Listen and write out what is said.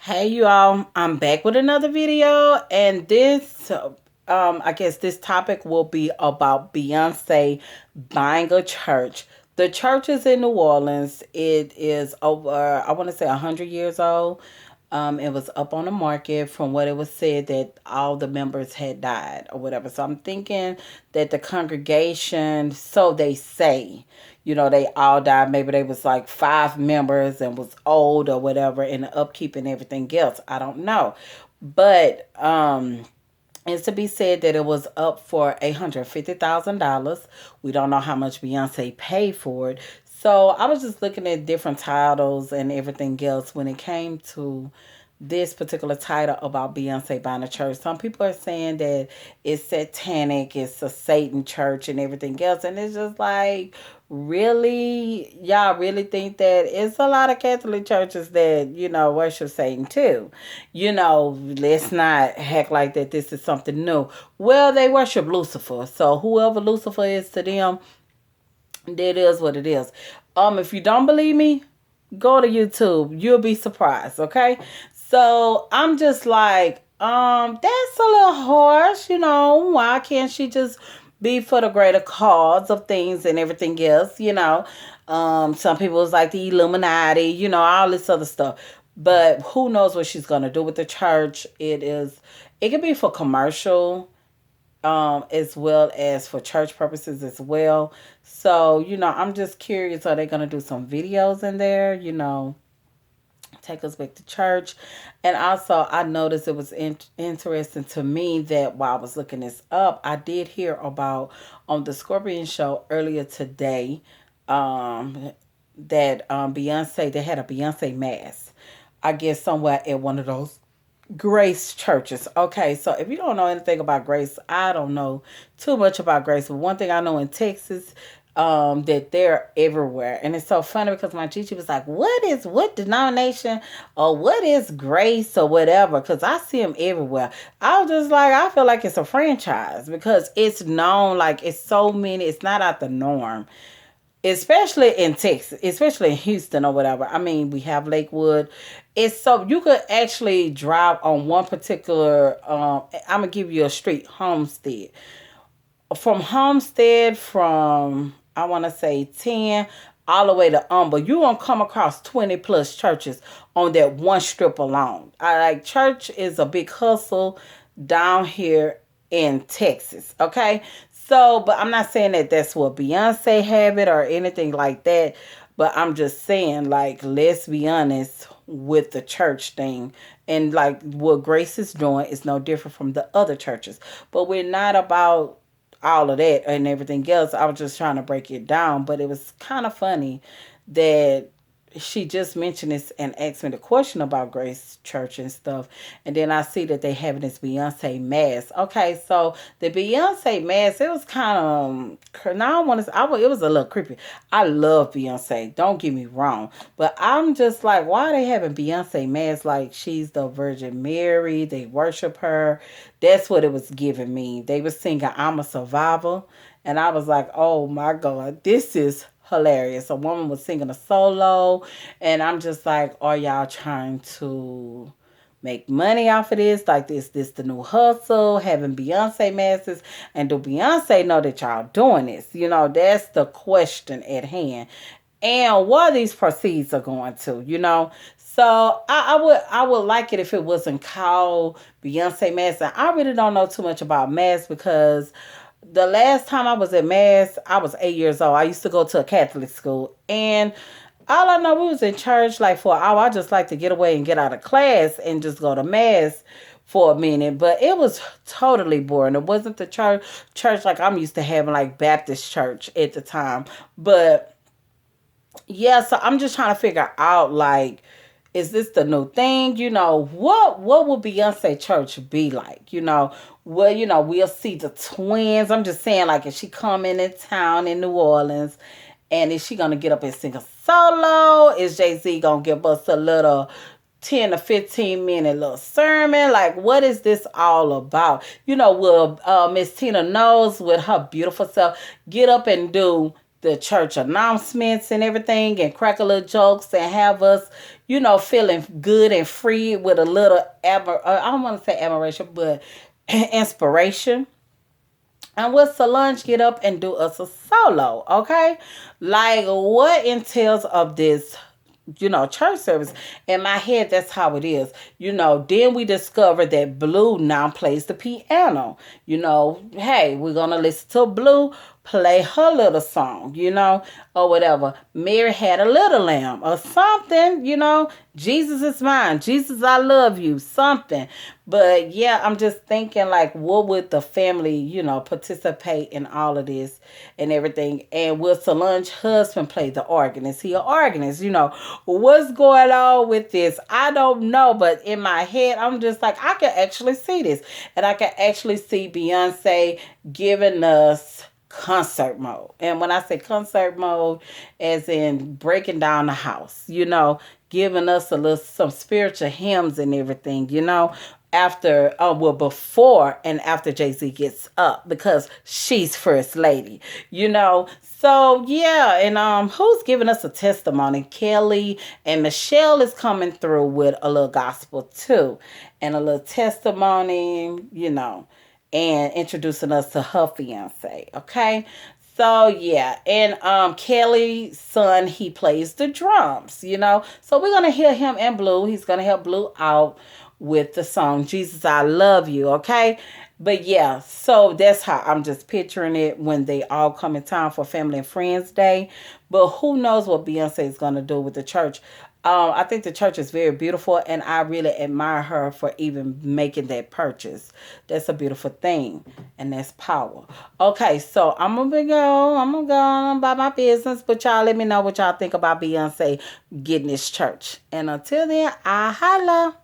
Hey you all, I'm back with another video, and I guess this topic will be about Beyonce buying a church. The church is in New Orleans. It is over, I want to say, 100 years old. It was up on the market from what it was said that all the members had died or whatever. So I'm thinking that the congregation, so they say, they all died. Maybe they was like five members and was old or whatever, and the upkeep and everything else. I don't know. But it's to be said that it was up for $850,000. We don't know how much Beyonce paid for it. So I was just looking at different titles and everything else when it came to this particular title about Beyonce buying a church. Some people are saying that it's satanic, it's a Satan church and everything else. And it's just like, really? Y'all really think that? It's a lot of Catholic churches that, worship Satan too. Let's not act like that this is something new. Well, they worship Lucifer. So whoever Lucifer is to them, that is what it is. If you don't believe me, go to YouTube. You'll be surprised, okay? So I'm just like, that's a little harsh, Why can't she just be for the greater cause of things and everything else, Some people is like the Illuminati, all this other stuff. But who knows what she's gonna do with the church? It could be for commercial, as well as for church purposes as well. So, I'm just curious, are they going to do some videos in there, take us back to church? And also, I noticed it was interesting to me that while I was looking this up, I did hear about on the Scorpion show earlier today, that Beyonce, they had a Beyonce mass, I guess somewhere at one of those Grace churches. Okay, so if you don't know anything about Grace, I don't know too much about Grace. But one thing I know in Texas, that they're everywhere. And it's so funny because my Gigi was like, what denomination or what is Grace or whatever? Because I see them everywhere. I was just like, I feel like it's a franchise because it's known, like it's so many, it's not out the norm, especially in Texas, especially in Houston or whatever. I mean, we have Lakewood. It's so you could actually drive on one particular. I'm gonna give you a street, Homestead. From Homestead, from I want to say 10 all the way to Humble, you gonna come across 20 plus churches on that one strip alone. I like church is a big hustle down here in Texas. Okay, so but I'm not saying that that's what Beyonce have it or anything like that. But I'm just saying, like, let's be honest with the church thing. And like what Grace is doing is no different from the other churches. But we're not about all of that and everything else. I was just trying to break it down, but it was kind of funny that she just mentioned this and asked me the question about Grace Church and stuff. And then I see that they having this Beyonce mass. Okay, so the Beyonce mass, it was kind of, now I want to, it was a little creepy. I love Beyonce, don't get me wrong. But I'm just like, why are they having Beyonce mass like she's the Virgin Mary? They worship her. That's what it was giving me. They were singing I'm a Survivor. And I was like, oh my God, this is hilarious. A woman was singing a solo, and I'm just like, are y'all trying to make money off of this? Like this the new hustle, having Beyonce masses, and do Beyonce know that y'all doing this? That's the question at hand. And what these proceeds are going to, So I would like it if it wasn't called Beyonce Mass. And I really don't know too much about Mass because the last time I was at Mass, I was 8 years old. I used to go to a Catholic school. And all I know, we was in church like for an hour. I just like to get away and get out of class and just go to Mass for a minute. But it was totally boring. It wasn't the church like I'm used to having, like Baptist church at the time. But yeah, so I'm just trying to figure out, like, is this the new thing? What will Beyonce church be like? Well, we'll see the twins. I'm just saying, like, if she come in town in New Orleans, and is she gonna get up and sing a solo? Is Jay-Z gonna give us a little 10 to 15 minute little sermon? Like, what is this all about? Will Miss Tina Knowles with her beautiful self get up and do the church announcements and everything, and crack a little jokes and have us, feeling good and free with a little I don't want to say admiration, but inspiration. And will Solange get up and do us a solo? Okay, like what entails of this, church service? In my head, that's how it is. Then we discover that Blue now plays the piano. Hey, we're gonna listen to Blue play her little song, or whatever. Mary had a little lamb or something, Jesus is mine. Jesus, I love you. Something. But yeah, I'm just thinking like, what would the family, participate in all of this and everything? And will Solange's husband play the organ? Is he an organist? What's going on with this? I don't know. But in my head, I'm just like, I can actually see this. And I can actually see Beyonce giving us concert mode. And when I say concert mode, as in breaking down the house, giving us a little some spiritual hymns and everything, after before and after Jay-Z gets up, because she's first lady, so yeah. And who's giving us a testimony? Kelly and Michelle is coming through with a little gospel too, and a little testimony, and introducing us to her fiance. Okay. So yeah, and Kelly's son, he plays the drums, So we're gonna hear him and Blue. He's gonna help Blue out with the song Jesus I Love You, okay? But yeah, so that's how I'm just picturing it when they all come in town for Family and Friends Day. But who knows what Beyonce is going to do with the church. I think the church is very beautiful, and I really admire her for even making that purchase. That's a beautiful thing, and that's power. Okay, so I'm gonna go. I'm gonna go on about my business, but y'all let me know what y'all think about Beyonce getting this church. And until then, I holla.